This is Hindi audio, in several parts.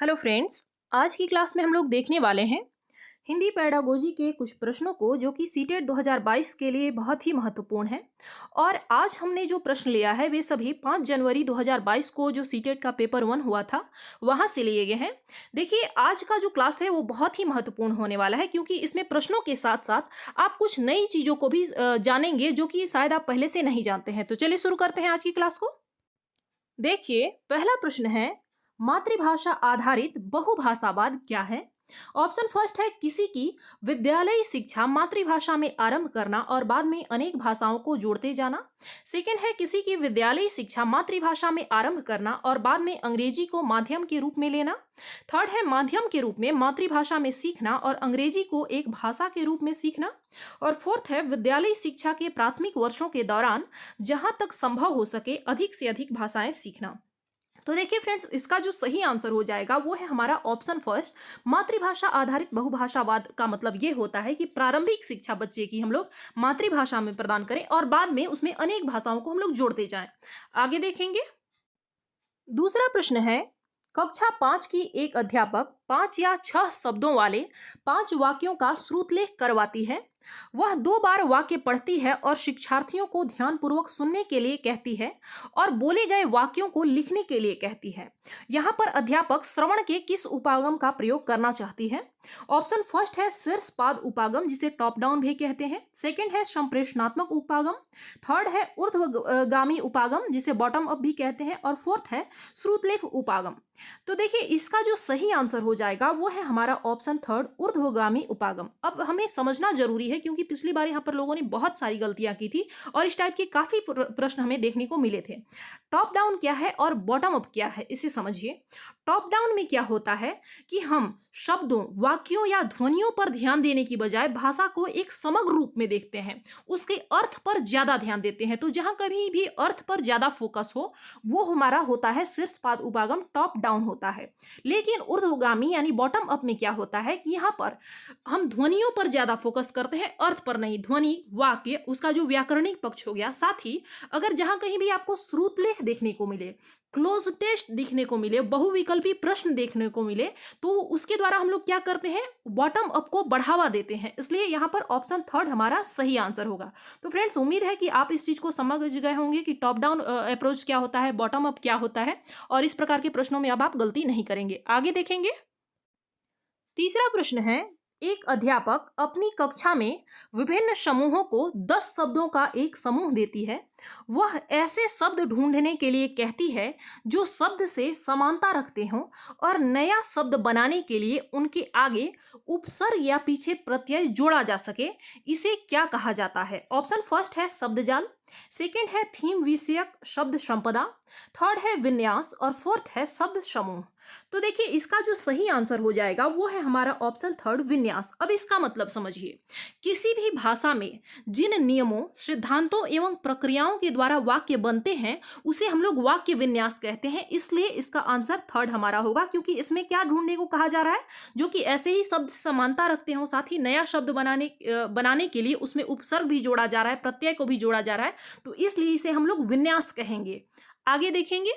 Hello friends. आज की क्लास में हम लोग देखने वाले हैं हिंदी पेडागोजी के कुछ प्रश्नों को जो कि सीटेट 2022 के लिए बहुत ही महत्वपूर्ण है। और आज हमने जो प्रश्न लिया है वे सभी 5 जनवरी 2022 को जो सीटेट का पेपर 1 हुआ था वहां से लिए गए हैं। देखिए, आज का जो क्लास है वो बहुत ही महत्वपूर्ण होने वाला है क्योंकि इसमें प्रश्नों के साथ साथ आप कुछ नई चीज़ों को भी जानेंगे जो कि शायद आप पहले से नहीं जानते हैं। तो चलिए शुरू करते हैं आज की क्लास को। देखिए, पहला प्रश्न है, मातृभाषा आधारित बहुभाषावाद क्या है? ऑप्शन फर्स्ट है, किसी की विद्यालयी शिक्षा मातृभाषा में आरंभ करना और बाद में अनेक भाषाओं को जोड़ते जाना। सेकंड है, किसी की विद्यालयी शिक्षा मातृभाषा में आरंभ करना और बाद में अंग्रेजी को माध्यम के रूप में लेना। थर्ड है, माध्यम के रूप में मातृभाषा में सीखना और अंग्रेजी को एक भाषा के रूप में सीखना। और फोर्थ है, विद्यालयी शिक्षा के प्राथमिक वर्षों के दौरान जहां तक संभव हो सके अधिक से अधिक भाषाएं सीखना। तो देखिए फ्रेंड्स, इसका जो सही आंसर हो जाएगा वो है हमारा ऑप्शन फर्स्ट। मातृभाषा आधारित बहुभाषावाद का मतलब ये होता है कि प्रारंभिक शिक्षा बच्चे की हम लोग मातृभाषा में प्रदान करें और बाद में उसमें अनेक भाषाओं को हम लोग जोड़ते जाएं। आगे देखेंगे। दूसरा प्रश्न है, कक्षा 5 की एक अध्यापक 5 या 6 शब्दों वाले 5 वाक्यों का श्रुतलेख करवाती है। वह 2 बार वाक्य पढ़ती है और शिक्षार्थियों को ध्यानपूर्वक सुनने के लिए कहती है और बोले गए वाक्यों को लिखने के लिए कहती है। यहाँ पर अध्यापक श्रवण के किस उपागम का प्रयोग करना चाहती है? ऑप्शन फर्स्ट है शीर्षपाद उपागम, जिसे टॉप डाउन भी कहते हैं। सेकंड है संप्रेषणात्मक उपागम। थर्ड है ऊर्ध्वगामी उपागम, जिसे बॉटम अप भी कहते हैं। और फोर्थ है श्रुतलेख उपागम। तो देखिए, इसका जो सही आंसर हो जाएगा वो है हमारा ऑप्शन थर्ड, ऊर्ध्वगामी उपागम। अब हमें समझना जरूरी है क्योंकि पिछली बार यहाँ पर लोगों ने बहुत सारी गलतियां की थी और इस टाइप के काफी प्रश्न हमें देखने को मिले थे। टॉप डाउन क्या है और बॉटम अप क्या है, इसे समझिए। टॉप डाउन में क्या होता है कि हम शब्दों, वाक्यों या ध्वनियों पर ध्यान देने की बजाय भाषा को एक समग्र रूप में देखते हैं, उसके अर्थ पर ज्यादा ध्यान देते हैं। तो जहां कभी भी अर्थ पर ज्यादा फोकस हो वो हमारा होता है शीर्षपाद उपागम, टॉप डाउन होता है। लेकिन ऊर्ध्वगामी यानी बॉटम अप में क्या होता है कि यहाँ पर हम ध्वनियों पर ज्यादा फोकस करते हैं, अर्थ पर नहीं। ध्वनि, वाक्य, उसका जो व्याकरणिक पक्ष हो गया, साथ ही अगर जहां कहीं भी आपको श्रुतलेख देखने को मिले, क्लोज टेस्ट दिखने को मिले, बहुविकल्पी प्रश्न देखने को मिले, तो उसके द्वारा हम लोग क्या करते हैं, बॉटम अप को बढ़ावा देते हैं। इसलिए यहाँ पर ऑप्शन थर्ड हमारा सही आंसर होगा। तो फ्रेंड्स, उम्मीद है कि आप इस चीज को समझ गए होंगे कि टॉप डाउन अप्रोच क्या होता है, बॉटम अप क्या होता है, और इस प्रकार के प्रश्नों में अब आप गलती नहीं करेंगे। आगे देखेंगे। तीसरा प्रश्न है, एक अध्यापक अपनी कक्षा में विभिन्न समूहों को 10 शब्दों का एक समूह देती है। वह ऐसे शब्द ढूंढने के लिए कहती है जो शब्द से समानता रखते हों और नया शब्द बनाने के लिए उनके आगे उपसर्ग या पीछे प्रत्यय जोड़ा जा सके। इसे क्या कहा जाता है? ऑप्शन फर्स्ट है शब्दजाल, सेकंड है थीम विषयक शब्द संपदा, थर्ड है विन्यास और फोर्थ है शब्द समूह। तो देखिए, इसका जो सही आंसर हो जाएगा वो है हमारा ऑप्शन थर्ड, विन्यास। अब इसका मतलब समझिए, किसी भी भाषा में जिन नियमों, सिद्धांतों एवं प्रक्रियाओं के द्वारा वाक्य बनते हैं उसे हम लोग वाक्य विन्यास कहते हैं। इसलिए इसका आंसर थर्ड हमारा होगा, क्योंकि इसमें क्या ढूंढने को कहा जा रहा है, जो कि ऐसे ही शब्द समानता रखते हो, साथ ही नया शब्द बनाने के लिए उसमें उपसर्ग भी जोड़ा जा रहा है, प्रत्यय को भी जोड़ा जा रहा है, तो इसलिए इसे हम लोग विन्यास कहेंगे। आगे देखेंगे।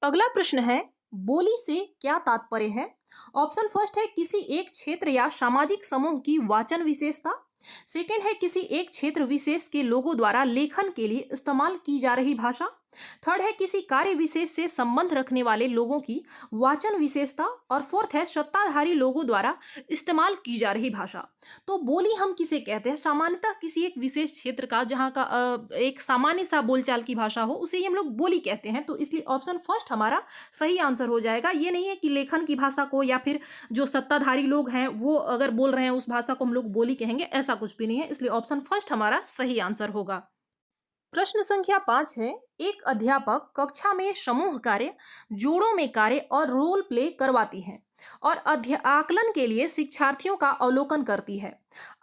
अगला प्रश्न है, बोली से क्या तात्पर्य है? ऑप्शन फर्स्ट है किसी एक क्षेत्र या सामाजिक समूह की वाचन विशेषता, सेकंड है किसी एक क्षेत्र विशेष के लोगों द्वारा लेखन के लिए इस्तेमाल की जा रही भाषा, थर्ड है किसी कार्य विशेष से संबंध रखने वाले लोगों की वाचन विशेषता, और फोर्थ है सत्ताधारी लोगों द्वारा इस्तेमाल की जा रही भाषा। तो बोली हम किसे कहते हैं? सामान्यतः किसी एक विशेष क्षेत्र का जहाँ का एक सामान्य सा बोलचाल की भाषा हो उसे ही हम लोग बोली कहते हैं। तो इसलिए ऑप्शन फर्स्ट हमारा सही आंसर हो जाएगा। ये नहीं है कि लेखन की भाषा को या फिर जो सत्ताधारी लोग हैं वो अगर बोल रहे हैं उस भाषा को हम लोग बोली कहेंगे, ऐसा कुछ भी नहीं है। इसलिए ऑप्शन फर्स्ट हमारा सही आंसर होगा। प्रश्न संख्या 5 है, एक अध्यापक कक्षा में समूह कार्य, जोड़ों में कार्य और रोल प्ले करवाती है और आकलन के लिए शिक्षार्थियों का अवलोकन करती है।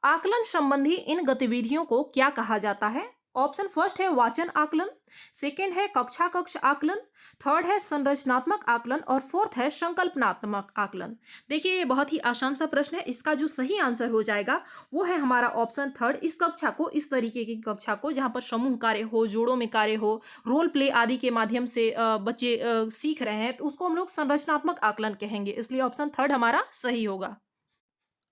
आकलन संबंधी इन गतिविधियों को क्या कहा जाता है? ऑप्शन फर्स्ट है वाचन आकलन, सेकंड है कक्षा कक्ष आकलन, थर्ड है संरचनात्मक आकलन और फोर्थ है संकल्पनात्मक आकलन। देखिए ये बहुत ही आसान सा प्रश्न है। इसका जो सही आंसर हो जाएगा वो है हमारा ऑप्शन थर्ड। इस कक्षा को, इस तरीके की कक्षा को जहाँ पर समूह कार्य हो, जोड़ों में कार्य हो, रोल प्ले आदि के माध्यम से बच्चे सीख रहे हैं, तो उसको हम लोग संरचनात्मक आकलन कहेंगे। इसलिए ऑप्शन थर्ड हमारा सही होगा।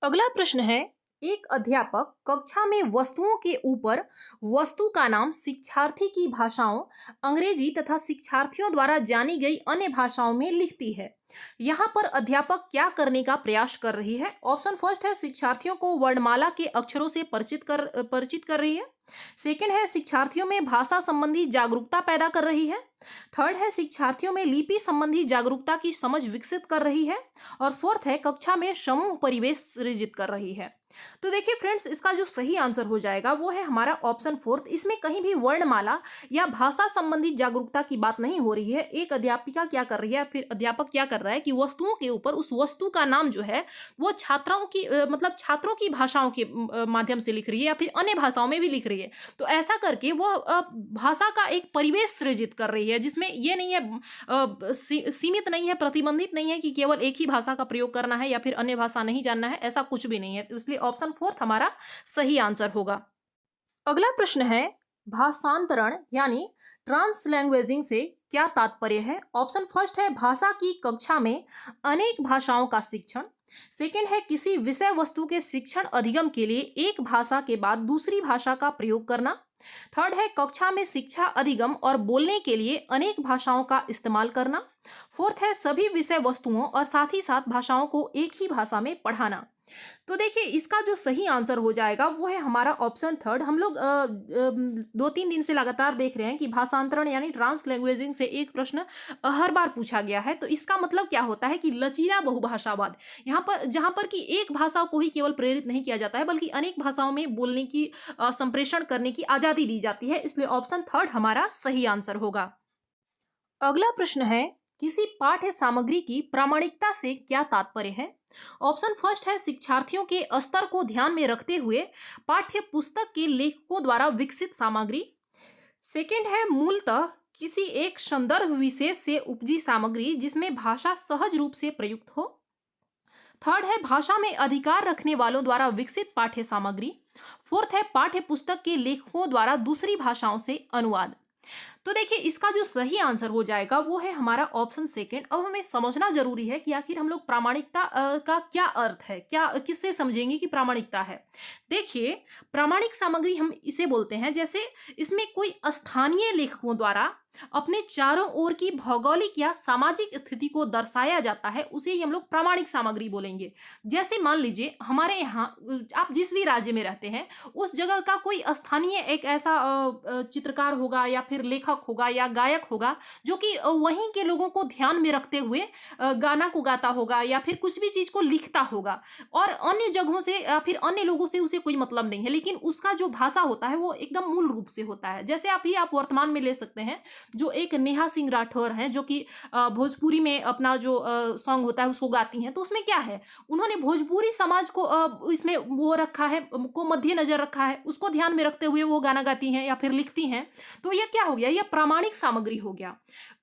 अगला प्रश्न है, एक अध्यापक कक्षा में वस्तुओं के ऊपर वस्तु का नाम शिक्षार्थी की भाषाओं अंग्रेजी तथा शिक्षार्थियों द्वारा जानी गई अन्य भाषाओं में लिखती है। यहाँ पर अध्यापक क्या करने का प्रयास कर रही है? ऑप्शन फर्स्ट है शिक्षार्थियों को वर्णमाला के अक्षरों से परिचित कर रही है। सेकंड है शिक्षार्थियों में भाषा संबंधी जागरूकता पैदा कर रही है। थर्ड है शिक्षार्थियों में लिपि संबंधी जागरूकता की समझ विकसित कर रही है। और फोर्थ है कक्षा में समूह परिवेश सृजित कर रही है। तो देखिए फ्रेंड्स, इसका जो सही आंसर हो जाएगा वो है हमारा ऑप्शन फोर्थ। इसमें कहीं भी वर्णमाला या भाषा संबंधी जागरूकता की बात नहीं हो रही है। एक अध्यापिका क्या कर रही है, फिर अध्यापक क्या कर रहा है कि वस्तुओं के ऊपर उस वस्तु का नाम जो है वो छात्राओं की मतलब छात्रों की भाषाओं के माध्यम से लिख रही है या फिर अन्य भाषाओं में भी लिख रही है। तो ऐसा करके वो भाषा का एक परिवेश सृजित कर रही है, जिसमें ये नहीं है सीमित नहीं है, प्रतिबंधित नहीं है कि केवल एक ही भाषा का प्रयोग करना है या फिर अन्य भाषा नहीं जानना है, ऐसा कुछ भी नहीं है। तो इसलिए ऑप्शन फोर्थ हमारा सही आंसर होगा। अगला प्रश्न है, भाषांतरण यानी ट्रांसलैंग्वेजिंग से क्या तात्पर्य है? ऑप्शन फर्स्ट है भाषा की कक्षा में अनेक भाषाओं का शिक्षण। सेकंड है किसी विषय वस्तु के शिक्षण अधिगम के लिए एक भाषा के बाद दूसरी भाषा का प्रयोग करना। थर्ड है कक्षा में शिक्षा अधिगम और बोलने के लिए अनेक भाषाओं का इस्तेमाल करना। फोर्थ है सभी विषय वस्तुओं और साथ ही साथ भाषाओं को एक ही भाषा में पढ़ाना। तो देखिए इसका जो सही आंसर हो जाएगा वो है हमारा ऑप्शन थर्ड। हम लोग 2-3 दिन से लगातार देख रहे हैं कि भाषांतरण यानी ट्रांसलैंग्वेजिंग से एक प्रश्न हर बार पूछा गया है। तो इसका मतलब क्या होता है कि लचीला बहुभाषावाद, यहाँ पर जहाँ पर कि एक भाषा को ही केवल प्रेरित नहीं किया जाता है बल्कि अनेक भाषाओं में बोलने की संप्रेषण करने की आजादी दी जाती है। इसलिए ऑप्शन थर्ड हमारा सही आंसर होगा। अगला प्रश्न है, किसी पाठ्य सामग्री की प्रामाणिकता से क्या तात्पर्य है? ऑप्शन फर्स्ट है शिक्षार्थियों के स्तर को ध्यान में रखते हुए पाठ्य पुस्तक के लेखकों द्वारा विकसित सामग्री। सेकंड है मूलतः किसी एक संदर्भ विशेष से उपजी सामग्री जिसमें भाषा सहज रूप से प्रयुक्त हो। थर्ड है भाषा में अधिकार रखने वालों द्वारा विकसित पाठ्य सामग्री। फोर्थ है पाठ्य पुस्तक के लेखकों द्वारा दूसरी भाषाओं से अनुवाद। तो देखिए इसका जो सही आंसर हो जाएगा वो है हमारा ऑप्शन सेकंड। अब हमें समझना जरूरी है कि आखिर हम लोग प्रामाणिकता का क्या अर्थ है, क्या किससे समझेंगे कि प्रामाणिकता है। देखिए प्रामाणिक सामग्री हम इसे बोलते हैं जैसे इसमें कोई स्थानीय लेखकों द्वारा अपने चारों ओर की भौगोलिक या सामाजिक स्थिति को दर्शाया जाता है, उसे ही हम लोग प्रामाणिक सामग्री बोलेंगे। जैसे मान लीजिए हमारे यहाँ आप जिस भी राज्य में रहते हैं उस जगह का कोई स्थानीय एक ऐसा चित्रकार होगा या फिर लेखक होगा या गायक होगा जो कि वहीं के लोगों को ध्यान में रखते हुए गाना को गाता होगा या फिर कुछ भी चीज को लिखता होगा, और अन्य जगहों से या फिर अन्य लोगों से उसे कोई मतलब नहीं है, लेकिन उसका जो भाषा होता है वो एकदम मूल रूप से होता है। जैसे आप वर्तमान में ले सकते हैं जो एक नेहा सिंह राठौर हैं जो कि भोजपुरी में अपना जो सॉन्ग होता है उसको गाती हैं। तो उसमें क्या है, उन्होंने भोजपुरी समाज को इसमें वो रखा है, को मध्य नजर रखा है, उसको ध्यान में रखते हुए वो गाना गाती हैं या फिर लिखती हैं। तो ये क्या हो गया, ये प्रामाणिक सामग्री हो गया।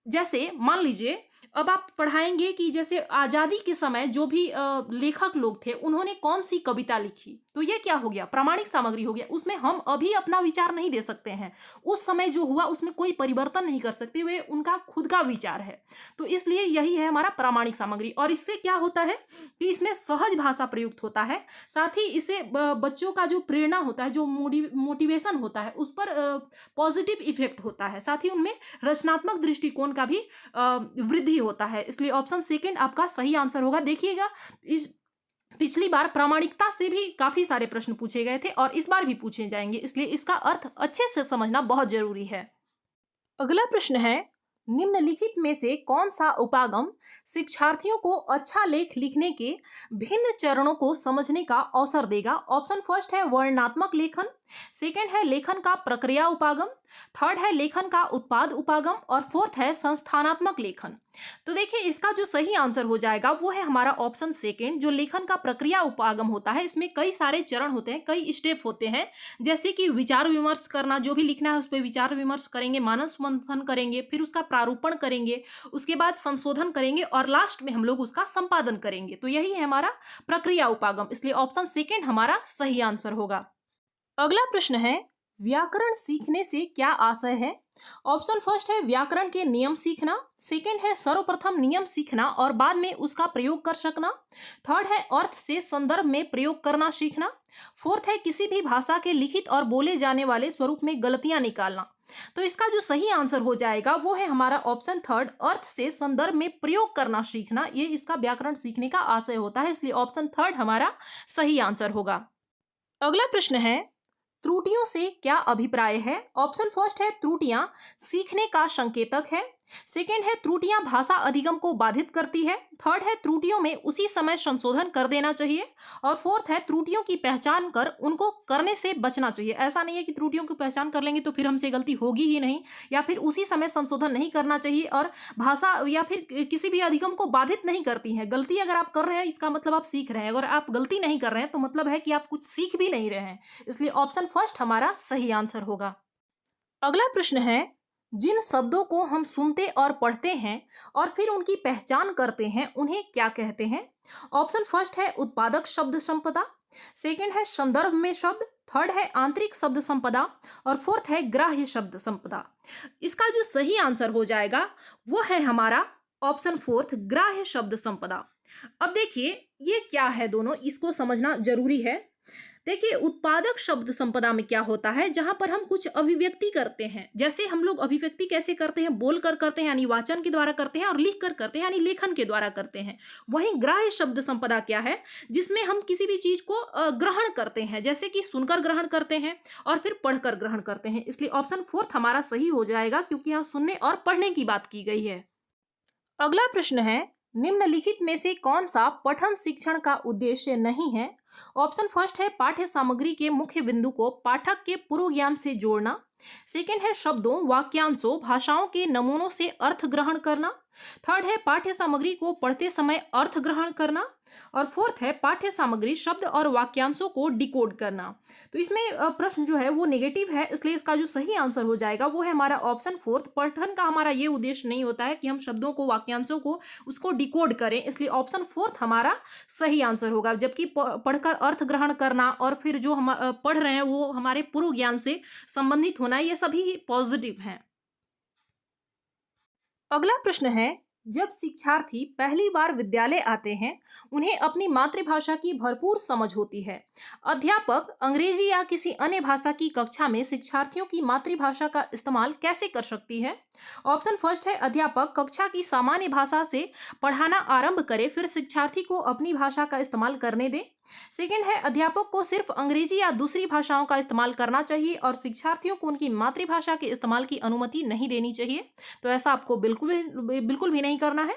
जैसे मान लीजिए अब आप पढ़ाएंगे कि जैसे आजादी के समय जो भी लेखक लोग थे उन्होंने कौन सी कविता लिखी, तो ये क्या हो गया, प्रामाणिक सामग्री हो गया। उसमें हम अभी अपना विचार नहीं दे सकते हैं, उस समय जो हुआ उसमें कोई परिवर्तन नहीं कर सकते, वे उनका खुद का विचार है। तो इसलिए यही है हमारा प्रामाणिक सामग्री। और इससे क्या होता है कि इसमें सहज भाषा प्रयुक्त होता है, साथ ही इसे बच्चों का जो प्रेरणा होता है, जो मोटिवेशन होता है, उस पर पॉजिटिव इफेक्ट होता है, साथ ही उनमें रचनात्मक दृष्टिकोण का भी वृद्धि होता है। इसलिए ऑप्शन सेकंड आपका सही आंसर होगा। देखिएगा इस पिछली बार प्रामाणिकता से भी काफी सारे प्रश्न पूछे गए थे और इस बार भी पूछे जाएंगे, इसलिए इसका अर्थ अच्छे से समझना बहुत जरूरी है। अगला प्रश्न है, निम्नलिखित में से कौन सा उपागम शिक्षार्थियों को अच्छा लेख लिखने के भिन्न चरणों को समझने का अवसर देगा? ऑप्शन फर्स्ट है वर्णनात्मक लेखन, सेकंड है लेखन का प्रक्रिया उपागम, थर्ड है लेखन का उत्पाद उपागम और फोर्थ है संस्थानात्मक लेखन। तो देखिए इसका जो सही आंसर हो जाएगा वो है हमारा ऑप्शन सेकेंड। जो लेखन का प्रक्रिया उपागम होता है इसमें कई सारे चरण होते हैं, कई स्टेप होते हैं, जैसे कि विचार विमर्श करना, जो भी लिखना है उस पर विचार विमर्श करेंगे, मानस मंथन करेंगे, फिर उसका प्रारूपण करेंगे, उसके बाद संशोधन करेंगे और लास्ट में हम लोग उसका संपादन करेंगे। तो यही है हमारा प्रक्रिया उपागम, इसलिए ऑप्शन सेकेंड हमारा सही आंसर होगा। अगला प्रश्न है, व्याकरण सीखने से क्या आशय है? ऑप्शन फर्स्ट है व्याकरण के नियम सीखना, सेकंड है सर्वप्रथम नियम सीखना और बाद में उसका प्रयोग कर सकना, थर्ड है अर्थ से संदर्भ में प्रयोग करना सीखना, फोर्थ है किसी भी भाषा के लिखित और बोले जाने वाले स्वरूप में गलतियां निकालना। तो इसका जो सही आंसर हो जाएगा वो है हमारा ऑप्शन थर्ड, अर्थ से संदर्भ में प्रयोग करना सीखना। ये इसका व्याकरण सीखने का आशय होता है, इसलिए ऑप्शन थर्ड हमारा सही आंसर होगा। अगला प्रश्न है, त्रुटियों से क्या अभिप्राय है? ऑप्शन फर्स्ट है त्रुटियां सीखने का संकेतक है, सेकंड है त्रुटियां भाषा अधिगम को बाधित करती है, थर्ड है त्रुटियों में उसी समय संशोधन कर देना चाहिए और फोर्थ है त्रुटियों की पहचान कर उनको करने से बचना चाहिए। ऐसा नहीं है कि त्रुटियों की पहचान कर लेंगे तो फिर हमसे गलती होगी ही नहीं, या फिर उसी समय संशोधन नहीं करना चाहिए, और भाषा या फिर किसी भी अधिगम को बाधित नहीं करती है। गलती अगर आप कर रहे हैं इसका मतलब आप सीख रहे हैं, अगर आप गलती नहीं कर रहे हैं तो मतलब है कि आप कुछ सीख भी नहीं रहे हैं, इसलिए ऑप्शन फर्स्ट हमारा सही आंसर होगा। अगला प्रश्न है, जिन शब्दों को हम सुनते और पढ़ते हैं और फिर उनकी पहचान करते हैं उन्हें क्या कहते हैं? ऑप्शन फर्स्ट है उत्पादक शब्द संपदा, सेकंड है संदर्भ में शब्द, थर्ड है आंतरिक शब्द संपदा और फोर्थ है ग्राह्य शब्द संपदा। इसका जो सही आंसर हो जाएगा वो है हमारा ऑप्शन फोर्थ, ग्राह्य शब्द संपदा। अब देखिए ये क्या है, दोनों इसको समझना जरूरी है। देखिए उत्पादक शब्द संपदा में क्या होता है, जहां पर हम कुछ अभिव्यक्ति करते हैं, जैसे हम लोग अभिव्यक्ति कैसे करते हैं, बोलकर करते हैं यानी वाचन के द्वारा करते हैं, और लिख कर करते हैं यानी लेखन के द्वारा करते हैं। वहीं ग्राह्य शब्द संपदा क्या है, जिसमें हम किसी भी चीज को ग्रहण करते हैं, जैसे कि सुनकर ग्रहण करते हैं और फिर पढ़कर ग्रहण करते हैं। इसलिए ऑप्शन फोर्थ हमारा सही हो जाएगा, क्योंकि यहाँ सुनने और पढ़ने की बात की गई है। अगला प्रश्न है, निम्नलिखित में से कौन सा पठन शिक्षण का उद्देश्य नहीं है? ऑप्शन फर्स्ट है पाठ्य सामग्री के मुख्य बिंदु को पाठक के पूर्व ज्ञान से जोड़ना, सेकंड है शब्दों, वाक्यांशों, भाषाओं के नमूनों से अर्थ ग्रहण करना, थर्ड है पाठ्य सामग्री को पढ़ते समय अर्थ ग्रहण करना और फोर्थ है पाठ्य सामग्री, शब्द और वाक्यांशों को डिकोड करना। तो इसमें प्रश्न जो है वो नेगेटिव है, इसलिए इसका जो सही आंसर हो जाएगा वो है हमारा ऑप्शन फोर्थ। पठन का हमारा ये उद्देश्य नहीं होता है कि हम शब्दों को, वाक्यांशों को उसको डिकोड करें, इसलिए ऑप्शन फोर्थ हमारा सही आंसर होगा। जबकि पढ़कर अर्थ ग्रहण करना और फिर जो हम पढ़ रहे हैं वो हमारे पूर्व ज्ञान से संबंधित होना, ये सभी पॉजिटिव हैं। अगला प्रश्न है, जब शिक्षार्थी पहली बार विद्यालय आते हैं उन्हें अपनी मातृभाषा की भरपूर समझ होती है। अध्यापक अंग्रेजी या किसी अन्य भाषा की कक्षा में शिक्षार्थियों की मातृभाषा का इस्तेमाल कैसे कर सकती है? ऑप्शन फर्स्ट है अध्यापक कक्षा की सामान्य भाषा से पढ़ाना आरंभ करे, फिर शिक्षार्थी को अपनी भाषा का इस्तेमाल करने दे। सेकंड है अध्यापक को सिर्फ अंग्रेजी या दूसरी भाषाओं का इस्तेमाल करना चाहिए और शिक्षार्थियों को उनकी मातृभाषा के इस्तेमाल की अनुमति नहीं देनी चाहिए, तो ऐसा आपको बिल्कुल भी नहीं करना है।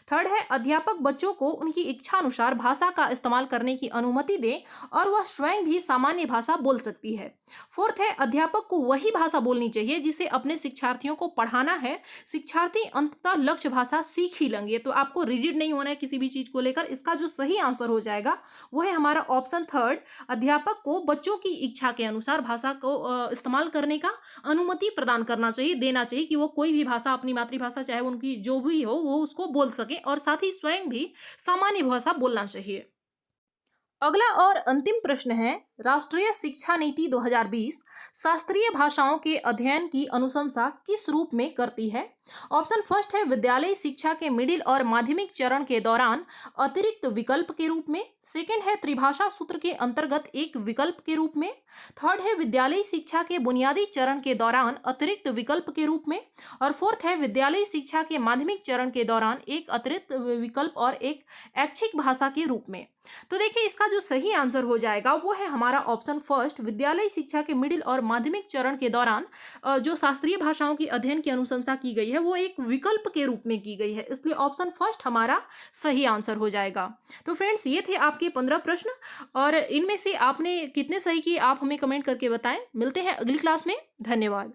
थर्ड है अध्यापक बच्चों को उनकी इच्छा अनुसार भाषा का इस्तेमाल करने की अनुमति दे और वह स्वयं भी सामान्य भाषा बोल सकती है। फोर्थ है अध्यापक को वही भाषा बोलनी चाहिए जिसे अपने शिक्षार्थियों को पढ़ाना है। शिक्षार्थी अंततः लक्ष्य भाषा सीख ही लेंगे, तो आपको रिजिड नहीं होना है किसी भी चीज को लेकर। इसका जो सही आंसर हो जाएगा वो है हमारा ऑप्शन थर्ड, अध्यापक को बच्चों की इच्छा के अनुसार भाषा को इस्तेमाल करने का अनुमति प्रदान करना चाहिए, देना चाहिए कि वो कोई भी भाषा, अपनी मातृभाषा चाहे उनकी जो भी हो, वो उसको बोल सके और साथ ही स्वयं भी सामान्य भाषा बोलना चाहिए। अगला और अंतिम प्रश्न है, राष्ट्रीय शिक्षा नीति 2020 शास्त्रीय भाषाओं के अध्ययन की अनुशंसा किस रूप में करती है? ऑप्शन फर्स्ट है विद्यालय शिक्षा के मिडिल और माध्यमिक चरण के दौरान अतिरिक्त विकल्प के रूप में, सेकंड है त्रिभाषा सूत्र के अंतर्गत एक विकल्प के रूप में, थर्ड है विद्यालय शिक्षा के बुनियादी चरण के दौरान अतिरिक्त विकल्प के रूप में और फोर्थ है विद्यालय शिक्षा के माध्यमिक चरण के दौरान एक अतिरिक्त विकल्प और एक ऐच्छिक भाषा के रूप में। तो देखिए इसका जो सही आंसर हो जाएगा वो है हमारा ऑप्शन फर्स्ट, विद्यालय शिक्षा के मिडिल और माध्यमिक चरण के दौरान जो शास्त्रीय भाषाओं की अध्ययन की अनुशंसा की गई है वो एक विकल्प के रूप में की गई है, इसलिए ऑप्शन फर्स्ट हमारा सही आंसर हो जाएगा। तो फ्रेंड्स ये थे आपके 15 प्रश्न और इनमें से आपने कितने सही किए आप हमें कमेंट करके बताएं। मिलते हैं अगली क्लास में, धन्यवाद।